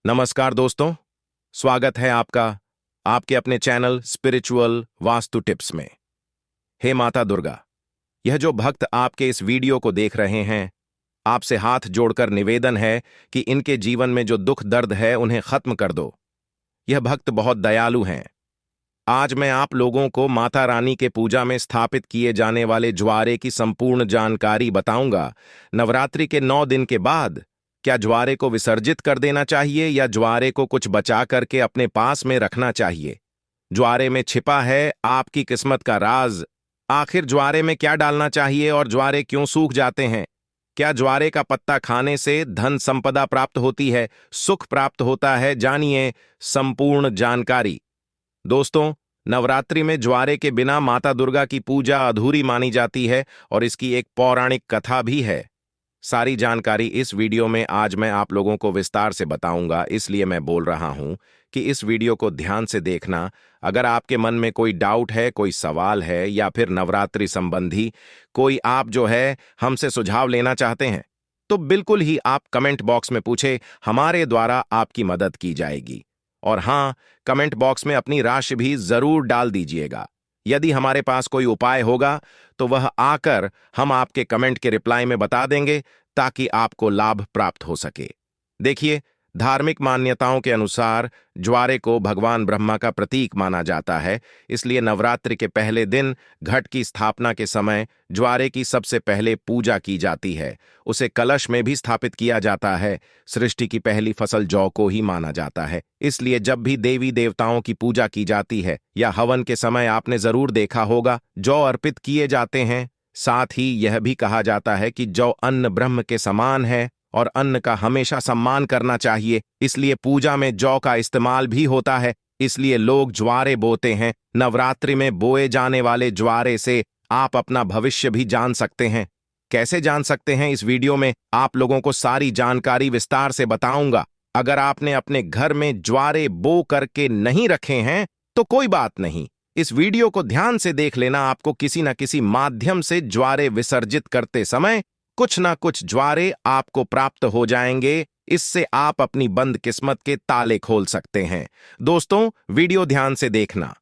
नमस्कार दोस्तों, स्वागत है आपका आपके अपने चैनल स्पिरिचुअल वास्तु टिप्स में। हे माता दुर्गा, यह जो भक्त आपके इस वीडियो को देख रहे हैं, आपसे हाथ जोड़कर निवेदन है कि इनके जीवन में जो दुख दर्द है उन्हें खत्म कर दो। यह भक्त बहुत दयालु हैं। आज मैं आप लोगों को माता रानी के पूजा में स्थापित किए जाने वाले ज्वारे की संपूर्ण जानकारी बताऊंगा। नवरात्रि के 9 दिन के बाद क्या ज्वारे को विसर्जित कर देना चाहिए या ज्वारे को कुछ बचा करके अपने पास में रखना चाहिए? ज्वारे में छिपा है आपकी किस्मत का राज। आखिर ज्वारे में क्या डालना चाहिए और ज्वारे क्यों सूख जाते हैं? क्या ज्वारे का पत्ता खाने से धन संपदा प्राप्त होती है, सुख प्राप्त होता है? जानिए संपूर्ण जानकारी। दोस्तों, नवरात्रि में ज्वारे के बिना माता दुर्गा की पूजा अधूरी मानी जाती है और इसकी एक पौराणिक कथा भी है। सारी जानकारी इस वीडियो में आज मैं आप लोगों को विस्तार से बताऊंगा, इसलिए मैं बोल रहा हूं कि इस वीडियो को ध्यान से देखना। अगर आपके मन में कोई डाउट है, कोई सवाल है या फिर नवरात्रि संबंधी कोई आप जो है हमसे सुझाव लेना चाहते हैं, तो बिल्कुल ही आप कमेंट बॉक्स में पूछे, हमारे द्वारा आपकी मदद की जाएगी। और हां, कमेंट बॉक्स में अपनी राशि भी जरूर डाल दीजिएगा। यदि हमारे पास कोई उपाय होगा तो वह आकर हम आपके कमेंट के रिप्लाई में बता देंगे ताकि आपको लाभ प्राप्त हो सके। देखिए, धार्मिक मान्यताओं के अनुसार ज्वारे को भगवान ब्रह्मा का प्रतीक माना जाता है, इसलिए नवरात्रि के पहले दिन घट की स्थापना के समय ज्वारे की सबसे पहले पूजा की जाती है। उसे कलश में भी स्थापित किया जाता है। सृष्टि की पहली फसल जौ को ही माना जाता है, इसलिए जब भी देवी देवताओं की पूजा की जाती है या हवन के समय आपने जरूर देखा होगा जौ अर्पित किए जाते हैं। साथ ही यह भी कहा जाता है कि जौ अन्न ब्रह्म के समान है और अन्न का हमेशा सम्मान करना चाहिए, इसलिए पूजा में जौ का इस्तेमाल भी होता है। इसलिए लोग ज्वारे बोते हैं। नवरात्रि में बोए जाने वाले ज्वारे से आप अपना भविष्य भी जान सकते हैं। कैसे जान सकते हैं, इस वीडियो में आप लोगों को सारी जानकारी विस्तार से बताऊंगा। अगर आपने अपने घर में ज्वारे बो करके नहीं रखे हैं तो कोई बात नहीं, इस वीडियो को ध्यान से देख लेना। आपको किसी न किसी माध्यम से ज्वारे विसर्जित करते समय कुछ ना कुछ ज्वारे आपको प्राप्त हो जाएंगे। इससे आप अपनी बंद किस्मत के ताले खोल सकते हैं। दोस्तों, वीडियो ध्यान से देखना।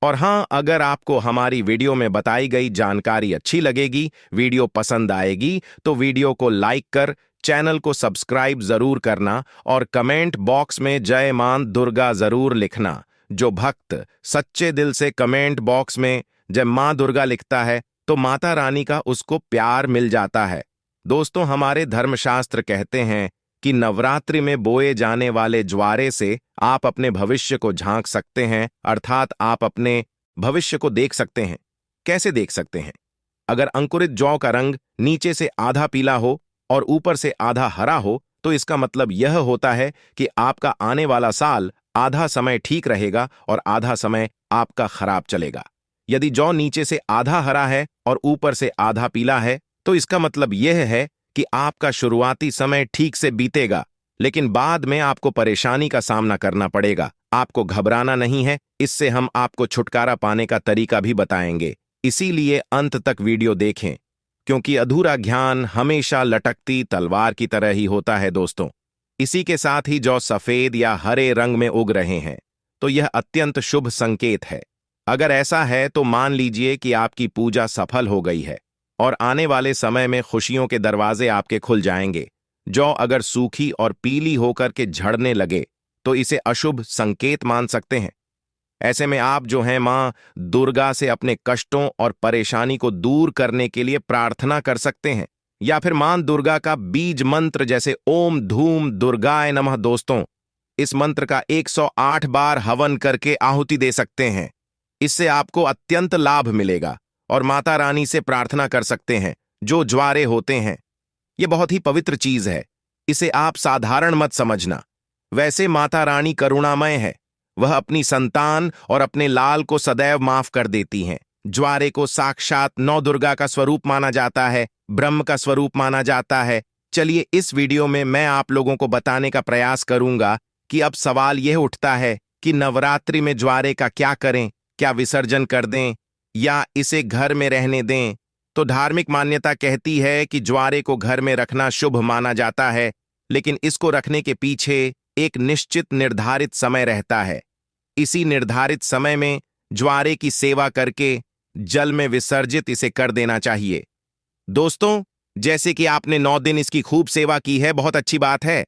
और हां, अगर आपको हमारी वीडियो में बताई गई जानकारी अच्छी लगेगी, वीडियो पसंद आएगी, तो वीडियो को लाइक कर चैनल को सब्सक्राइब जरूर करना और कमेंट बॉक्स में जय मां दुर्गा जरूर लिखना। जो भक्त सच्चे दिल से कमेंट बॉक्स में जय मां दुर्गा लिखता है तो माता रानी का उसको प्यार मिल जाता है। दोस्तों, हमारे धर्मशास्त्र कहते हैं कि नवरात्रि में बोए जाने वाले ज्वारे से आप अपने भविष्य को झांक सकते हैं, अर्थात आप अपने भविष्य को देख सकते हैं। कैसे देख सकते हैं? अगर अंकुरित जौ का रंग नीचे से आधा पीला हो और ऊपर से आधा हरा हो तो इसका मतलब यह होता है कि आपका आने वाला साल आधा समय ठीक रहेगा और आधा समय आपका खराब चलेगा। यदि जौ नीचे से आधा हरा है और ऊपर से आधा पीला है तो इसका मतलब यह है कि आपका शुरुआती समय ठीक से बीतेगा, लेकिन बाद में आपको परेशानी का सामना करना पड़ेगा। आपको घबराना नहीं है, इससे हम आपको छुटकारा पाने का तरीका भी बताएंगे। इसीलिए अंत तक वीडियो देखें, क्योंकि अधूरा ज्ञान हमेशा लटकती तलवार की तरह ही होता है। दोस्तों, इसी के साथ ही जो सफेद या हरे रंग में उग रहे हैं तो यह अत्यंत शुभ संकेत है। अगर ऐसा है तो मान लीजिए कि आपकी पूजा सफल हो गई है और आने वाले समय में खुशियों के दरवाजे आपके खुल जाएंगे। जौ अगर सूखी और पीली होकर के झड़ने लगे तो इसे अशुभ संकेत मान सकते हैं। ऐसे में आप जो हैं मां दुर्गा से अपने कष्टों और परेशानी को दूर करने के लिए प्रार्थना कर सकते हैं, या फिर मां दुर्गा का बीज मंत्र जैसे ओम धूम दुर्गाय नमः। दोस्तों, इस मंत्र का 108 बार हवन करके आहुति दे सकते हैं। इससे आपको अत्यंत लाभ मिलेगा और माता रानी से प्रार्थना कर सकते हैं। जो ज्वारे होते हैं ये बहुत ही पवित्र चीज है, इसे आप साधारण मत समझना। वैसे माता रानी करुणामय है, वह अपनी संतान और अपने लाल को सदैव माफ कर देती हैं। ज्वारे को साक्षात नौ दुर्गा का स्वरूप माना जाता है, ब्रह्म का स्वरूप माना जाता है। चलिए, इस वीडियो में मैं आप लोगों को बताने का प्रयास करूंगा कि अब सवाल यह उठता है कि नवरात्रि में ज्वारे का क्या करें, क्या विसर्जन कर दें या इसे घर में रहने दें? तो धार्मिक मान्यता कहती है कि ज्वारे को घर में रखना शुभ माना जाता है, लेकिन इसको रखने के पीछे एक निश्चित निर्धारित समय रहता है। इसी निर्धारित समय में ज्वारे की सेवा करके जल में विसर्जित इसे कर देना चाहिए। दोस्तों, जैसे कि आपने 9 दिन इसकी खूब सेवा की है, बहुत अच्छी बात है।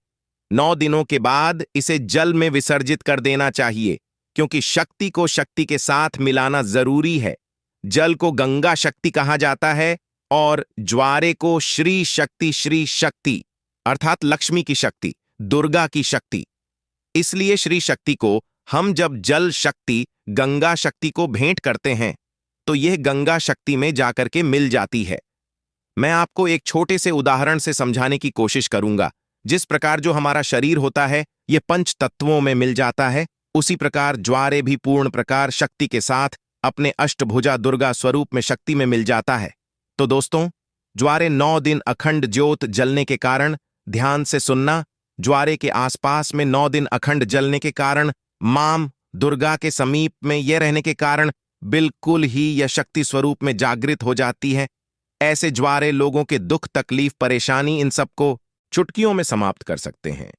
9 दिनों के बाद इसे जल में विसर्जित कर देना चाहिए, क्योंकि शक्ति को शक्ति के साथ मिलाना जरूरी है। जल को गंगा शक्ति कहा जाता है और ज्वारे को श्री शक्ति अर्थात लक्ष्मी की शक्ति, दुर्गा की शक्ति। इसलिए श्री शक्ति को हम जब जल शक्ति गंगा शक्ति को भेंट करते हैं तो यह गंगा शक्ति में जाकर के मिल जाती है। मैं आपको एक छोटे से उदाहरण से समझाने की कोशिश करूंगा। जिस प्रकार जो हमारा शरीर होता है यह 5 तत्वों में मिल जाता है, उसी प्रकार ज्वारे भी पूर्ण प्रकार शक्ति के साथ अपने अष्टभुजा दुर्गा स्वरूप में शक्ति में मिल जाता है। तो दोस्तों, ज्वारे 9 दिन अखंड ज्योत जलने के कारण, ध्यान से सुनना, ज्वारे के आसपास में 9 दिन अखंड जलने के कारण, मां दुर्गा के समीप में यह रहने के कारण बिल्कुल ही यह शक्ति स्वरूप में जागृत हो जाती है। ऐसे ज्वारे लोगों के दुख तकलीफ परेशानी इन सबको चुटकियों में समाप्त कर सकते हैं।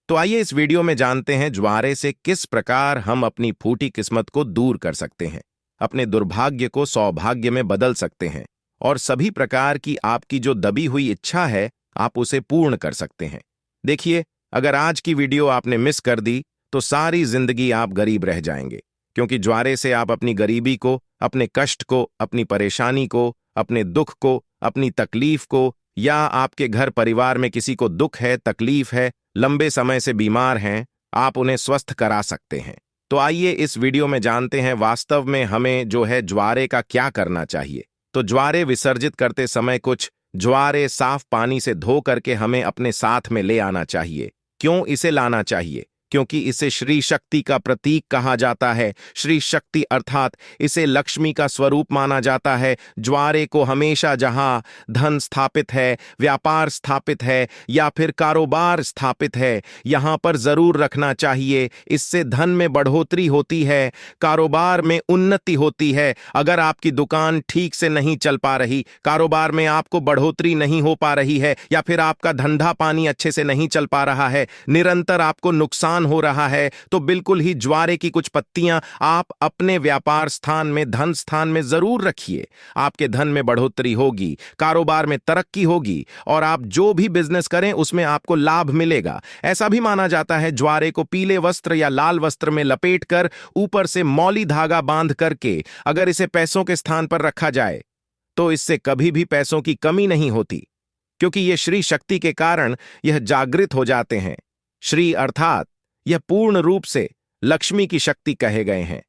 तो आइए इस वीडियो में जानते हैं ज्वारे से किस प्रकार हम अपनी फूटी किस्मत को दूर कर सकते हैं, अपने दुर्भाग्य को सौभाग्य में बदल सकते हैं और सभी प्रकार की आपकी जो दबी हुई इच्छा है आप उसे पूर्ण कर सकते हैं। देखिए, अगर आज की वीडियो आपने मिस कर दी तो सारी जिंदगी आप गरीब रह जाएंगे, क्योंकि ज्वारे से आप अपनी गरीबी को, अपने कष्ट को, अपनी परेशानी को, अपने दुख को, अपनी तकलीफ को, या आपके घर परिवार में किसी को दुख है, तकलीफ है, लंबे समय से बीमार हैं, आप उन्हें स्वस्थ करा सकते हैं। तो आइए इस वीडियो में जानते हैं वास्तव में हमें जो है ज्वारे का क्या करना चाहिए। तो ज्वारे विसर्जित करते समय कुछ ज्वारे साफ पानी से धो करके हमें अपने साथ में ले आना चाहिए। क्यों इसे लाना चाहिए? क्योंकि इसे श्री शक्ति का प्रतीक कहा जाता है। श्री शक्ति अर्थात इसे लक्ष्मी का स्वरूप माना जाता है। ज्वारे को हमेशा जहां धन स्थापित है, व्यापार स्थापित है या फिर कारोबार स्थापित है, यहां पर जरूर रखना चाहिए। इससे धन में बढ़ोतरी होती है, कारोबार में उन्नति होती है। अगर आपकी दुकान ठीक से नहीं चल पा रही, कारोबार में आपको बढ़ोतरी नहीं हो पा रही है, या फिर आपका धंधा पानी अच्छे से नहीं चल पा रहा है, निरंतर आपको नुकसान हो रहा है, तो बिल्कुल ही ज्वारे की कुछ पत्तियां आप अपने व्यापार स्थान में, धन स्थान में जरूर रखिए। आपके धन में बढ़ोतरी होगी, कारोबार में तरक्की होगी और आप जो भी बिजनेस करें उसमें आपको लाभ मिलेगा। ऐसा भी माना जाता है ज्वारे को पीले वस्त्र या लाल वस्त्र में लपेटकर ऊपर से मौली धागा बांध करके अगर इसे पैसों के स्थान पर रखा जाए तो इससे कभी भी पैसों की कमी नहीं होती, क्योंकि यह श्री शक्ति के कारण यह जागृत हो जाते हैं। श्री अर्थात यह पूर्ण रूप से लक्ष्मी की शक्ति कहे गए हैं।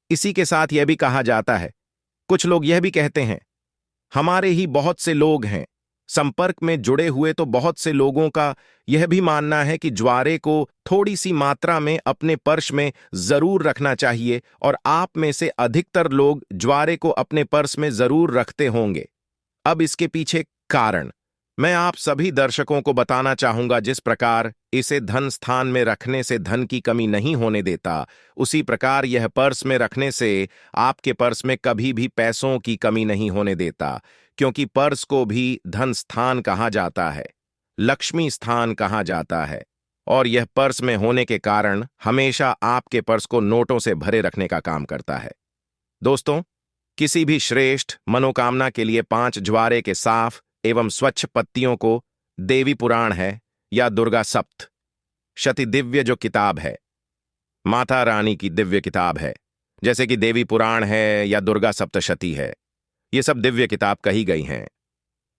इसी के साथ यह भी कहा जाता है, कुछ लोग यह भी कहते हैं, हमारे ही बहुत से लोग हैं संपर्क में जुड़े हुए, तो बहुत से लोगों का यह भी मानना है कि ज्वारे को थोड़ी सी मात्रा में अपने पर्स में जरूर रखना चाहिए, और आप में से अधिकतर लोग ज्वारे को अपने पर्स में जरूर रखते होंगे। अब इसके पीछे कारण मैं आप सभी दर्शकों को बताना चाहूंगा। जिस प्रकार इसे धन स्थान में रखने से धन की कमी नहीं होने देता, उसी प्रकार यह पर्स में रखने से आपके पर्स में कभी भी पैसों की कमी नहीं होने देता, क्योंकि पर्स को भी धन स्थान कहा जाता है, लक्ष्मी स्थान कहा जाता है, और यह पर्स में होने के कारण हमेशा आपके पर्स को नोटों से भरे रखने का काम करता है। दोस्तों, किसी भी श्रेष्ठ मनोकामना के लिए 5 ज्वारे के साफ एवं स्वच्छ पत्तियों को देवी पुराण है या दुर्गा सप्त शती दिव्य जो किताब है, माता रानी की दिव्य किताब है, जैसे कि देवी पुराण है या दुर्गा सप्तशती है, ये सब दिव्य किताब कही गई हैं।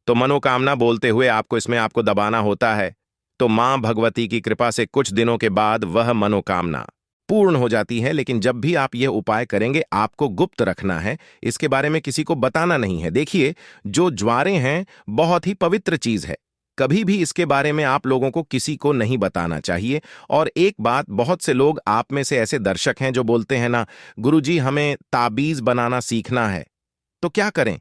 तो मनोकामना बोलते हुए आपको इसमें आपको दबाना होता है, तो मां भगवती की कृपा से कुछ दिनों के बाद वह मनोकामना पूर्ण हो जाती है। लेकिन जब भी आप यह उपाय करेंगे आपको गुप्त रखना है, इसके बारे में किसी को बताना नहीं है। देखिए, जो ज्वारे हैं बहुत ही पवित्र चीज है, कभी भी इसके बारे में आप लोगों को किसी को नहीं बताना चाहिए। और एक बात, बहुत से लोग आप में से ऐसे दर्शक हैं जो बोलते हैं ना, गुरुजी हमें ताबीज बनाना सीखना है, तो क्या करें?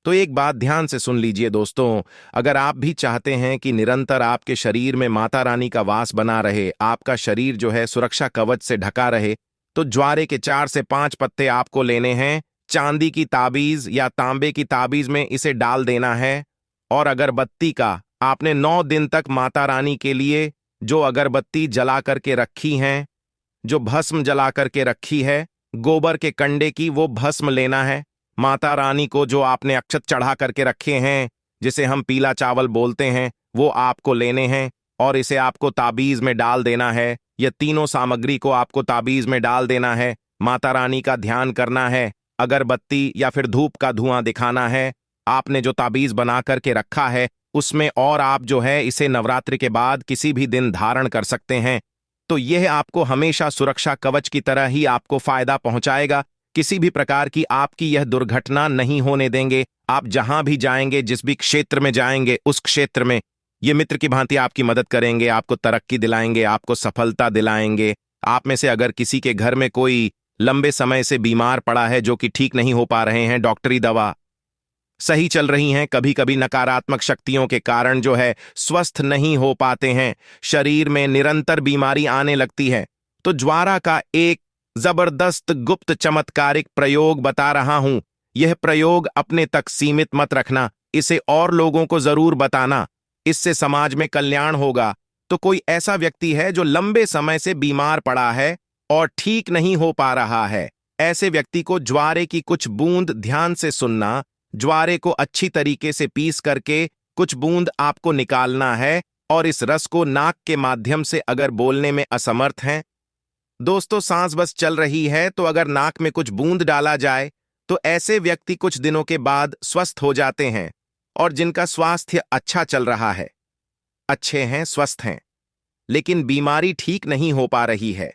तो एक बात ध्यान से सुन लीजिए दोस्तों, अगर आप भी चाहते हैं कि निरंतर आपके शरीर में माता रानी का वास बना रहे, आपका शरीर जो है सुरक्षा कवच से ढका रहे, तो ज्वारे के 4 से 5 पत्ते आपको लेने हैं, चांदी की ताबीज या तांबे की ताबीज में इसे डाल देना है, और अगरबत्ती का आपने 9 दिन तक माता रानी के लिए जो अगरबत्ती जला करके रखी हैं, जो भस्म जला करके रखी है, गोबर के कंडे की वो भस्म लेना है। माता रानी को जो आपने अक्षत चढ़ा करके रखे हैं, जिसे हम पीला चावल बोलते हैं, वो आपको लेने हैं और इसे आपको ताबीज में डाल देना है। ये तीनों सामग्री को आपको ताबीज में डाल देना है। माता रानी का ध्यान करना है, अगरबत्ती या फिर धूप का धुआं दिखाना है। आपने जो ताबीज बना करके रखा है उसमें, और आप जो है इसे नवरात्रि के बाद किसी भी दिन धारण कर सकते हैं। तो यह आपको हमेशा सुरक्षा कवच की तरह ही आपको फायदा पहुंचाएगा। किसी भी प्रकार की आपकी यह दुर्घटना नहीं होने देंगे। आप जहां भी जाएंगे, जिस भी क्षेत्र में जाएंगे, उस क्षेत्र में ये मित्र की भांति आपकी मदद करेंगे, आपको तरक्की दिलाएंगे, आपको सफलता दिलाएंगे। आप में से अगर किसी के घर में कोई लंबे समय से बीमार पड़ा है, जो कि ठीक नहीं हो पा रहे हैं, डॉक्टरी दवा सही चल रही हैं, कभी कभी नकारात्मक शक्तियों के कारण जो है स्वस्थ नहीं हो पाते हैं, शरीर में निरंतर बीमारी आने लगती है, तो ज्वारा का एक जबरदस्त गुप्त चमत्कारिक प्रयोग बता रहा हूं। यह प्रयोग अपने तक सीमित मत रखना, इसे और लोगों को जरूर बताना। इससे समाज में कल्याण होगा। तो कोई ऐसा व्यक्ति है जो लंबे समय से बीमार पड़ा है और ठीक नहीं हो पा रहा है, ऐसे व्यक्ति को ज्वारे की कुछ बूंद ध्यान से सुनना। ज्वारे को अच्छी तरीके से पीस करके कुछ बूंद आपको निकालना है और इस रस को नाक के माध्यम से, अगर बोलने में असमर्थ हैं दोस्तों, सांस बस चल रही है, तो अगर नाक में कुछ बूंद डाला जाए तो ऐसे व्यक्ति कुछ दिनों के बाद स्वस्थ हो जाते हैं। और जिनका स्वास्थ्य अच्छा चल रहा है, अच्छे हैं, स्वस्थ हैं, लेकिन बीमारी ठीक नहीं हो पा रही है,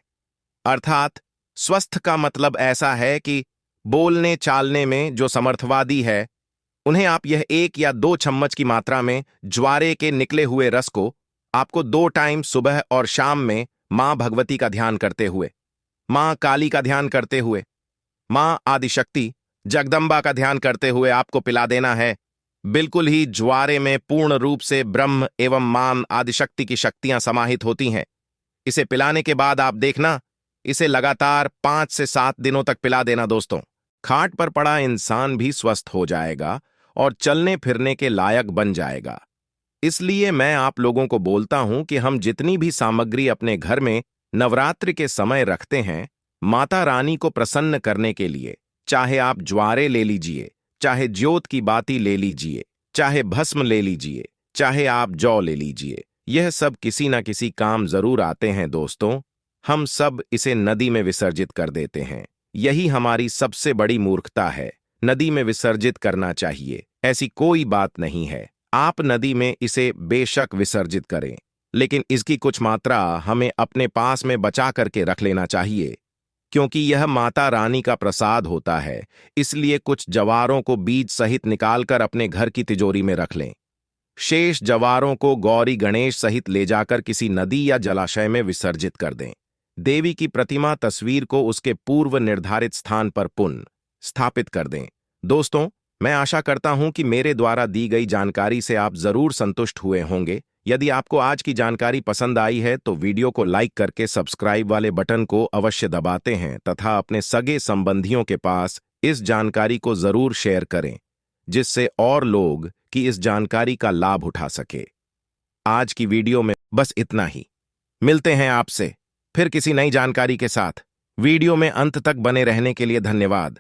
अर्थात स्वस्थ का मतलब ऐसा है कि बोलने चालने में जो समर्थवादी है, उन्हें आप यह 1 या 2 चम्मच की मात्रा में ज्वारे के निकले हुए रस को आपको 2 टाइम सुबह और शाम में मां भगवती का ध्यान करते हुए, मां काली का ध्यान करते हुए, मां आदिशक्ति जगदम्बा का ध्यान करते हुए आपको पिला देना है। बिल्कुल ही ज्वारे में पूर्ण रूप से ब्रह्म एवं मां आदिशक्ति की शक्तियां समाहित होती हैं। इसे पिलाने के बाद आप देखना, इसे लगातार 5 से 7 दिनों तक पिला देना दोस्तों। खाट पर पड़ा इंसान भी स्वस्थ हो जाएगा और चलने फिरने के लायक बन जाएगा। इसलिए मैं आप लोगों को बोलता हूं कि हम जितनी भी सामग्री अपने घर में नवरात्रि के समय रखते हैं, माता रानी को प्रसन्न करने के लिए, चाहे आप ज्वारे ले लीजिए, चाहे ज्योत की बाती ले लीजिए, चाहे भस्म ले लीजिए, चाहे आप जौ ले लीजिए, यह सब किसी ना किसी काम जरूर आते हैं दोस्तों। हम सब इसे नदी में विसर्जित कर देते हैं। यही हमारी सबसे बड़ी मूर्खता है। नदी में विसर्जित करना चाहिए, ऐसी कोई बात नहीं है। आप नदी में इसे बेशक विसर्जित करें, लेकिन इसकी कुछ मात्रा हमें अपने पास में बचा करके रख लेना चाहिए, क्योंकि यह माता रानी का प्रसाद होता है। इसलिए कुछ जवारों को बीज सहित निकालकर अपने घर की तिजोरी में रख लें। शेष जवारों को गौरी गणेश सहित ले जाकर किसी नदी या जलाशय में विसर्जित कर दें। देवी की प्रतिमा तस्वीर को उसके पूर्व निर्धारित स्थान पर पुनः स्थापित कर दें। दोस्तों, मैं आशा करता हूं कि मेरे द्वारा दी गई जानकारी से आप जरूर संतुष्ट हुए होंगे। यदि आपको आज की जानकारी पसंद आई है तो वीडियो को लाइक करके सब्सक्राइब वाले बटन को अवश्य दबाते हैं तथा अपने सगे संबंधियों के पास इस जानकारी को जरूर शेयर करें, जिससे और लोग की इस जानकारी का लाभ उठा सके। आज की वीडियो में बस इतना ही। मिलते हैं आपसे फिर किसी नई जानकारी के साथ। वीडियो में अंत तक बने रहने के लिए धन्यवाद।